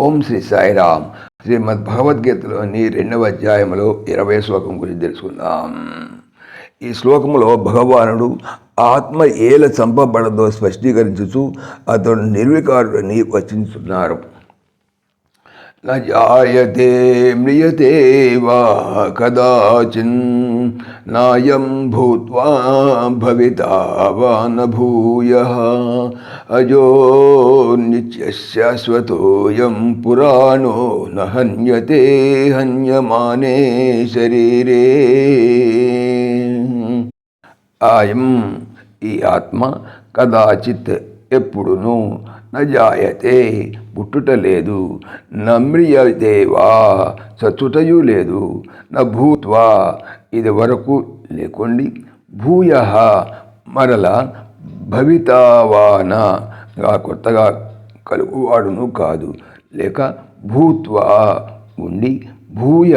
ఓం శ్రీ సాయిరామ్. శ్రీమద్ భగవద్గీతలోని 2వ అధ్యాయంలో 20వ శ్లోకం గురించి తెలుసుకుందాం. ఈ శ్లోకంలో భగవానుడు ఆత్మ ఏల చంపబడదో స్పష్టీకరించుచు అతడు నిర్వికారుడని వచించుతున్నారు. న జాయతే మ్రియతే వా కదాచిన్ నాయం భూత్వా భవితా వా న భూయః అజో నిత్యశాశ్వతోయం పురాణో న హన్యతే హన్యమానే శరీరే. అయం ఈ ఆత్మ కదాచిత్ ఎప్పుడును నజాయతే పుట్టుట లేదు, నమ్రియదేవా చచ్చుటయు లేదు, నభూత్వా ఇది వరకు లేకుండి, భూయ మరల భవితావాన కొత్తగా కలుగువాడును కాదు, లేక భూత్వా ఉండి భూయ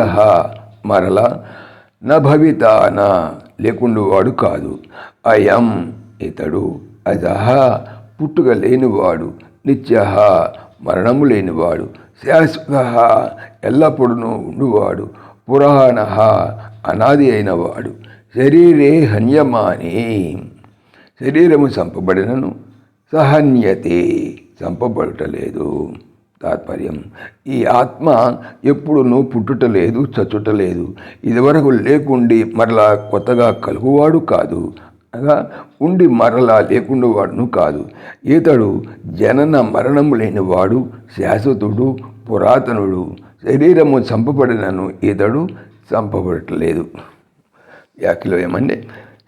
మరల నభవితాన లేకుండువాడు కాదు. అయం ఇతడు అజహ పుట్టుక లేనివాడు, నిత్య మరణము లేనివాడు, శాశ్వత ఎల్లప్పుడూ ఉండువాడు, పురాణ అనాది అయినవాడు, శరీరే హన్యమాని శరీరము చంపబడినను సహన్యతే చంపబడటలేదు. తాత్పర్యం, ఈ ఆత్మ ఎప్పుడునూ పుట్టుటలేదు, చచ్చుటలేదు, ఇదివరకు లేకుండి మరలా కొత్తగా కలుగువాడు కాదు, అనగా ఉండి మరలా లేకుండా వాడును కాదు. ఈతడు జనన మరణము లేనివాడు, శాశ్వతుడు, పురాతనుడు. శరీరము చంపబడినను ఈతడు చంపబడట్లేదు. వ్యాఖ్యలో ఏమంటే,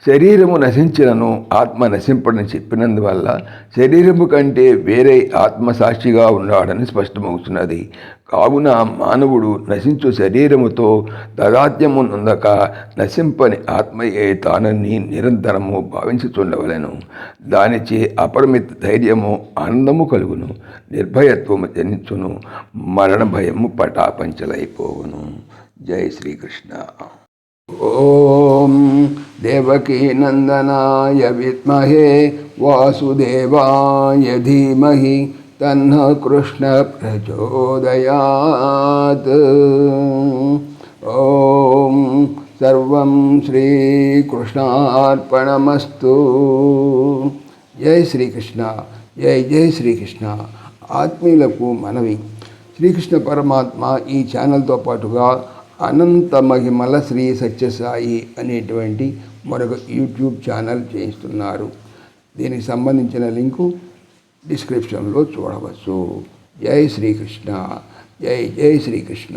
శరీరము నశించినను ఆత్మ నశింపడని చెప్పినందువల్ల శరీరము కంటే వేరే ఆత్మసాక్షిగా ఉన్నాడని స్పష్టమవుతున్నది. కావున మానవుడు నశించు శరీరముతో తాదాత్మ్యము నొందక నశింపని ఆత్మయే తానని నిరంతరము భావించుచుండవలెను. దానిచే అపరిమిత ధైర్యము, ఆనందము కలుగును, నిర్భయత్వము జనించును, మరణ భయము పటాపంచలైపోవును. జై శ్రీకృష్ణ. ఓం దేవకీ నందనాయ విద్మహే వాసుదేవాయ ధీమహి తన్నః కృష్ణ ప్రచోదయాత్. ఓం సర్వం శ్రీకృష్ణార్పణమస్తు. జై శ్రీకృష్ణ. జై జై శ్రీకృష్ణ. ఆత్మీయులకు మనవి, శ్రీకృష్ణ పరమాత్మ ఈ ఛానల్తో పాటుగా అనంత మహిమల శ్రీ సత్యసాయి అనేటువంటి మరొక యూట్యూబ్ ఛానల్ చేయిస్తున్నారు. దీనికి సంబంధించిన లింకు డిస్క్రిప్షన్లో చూడవచ్చు. జై శ్రీకృష్ణ. జై జై శ్రీకృష్ణ.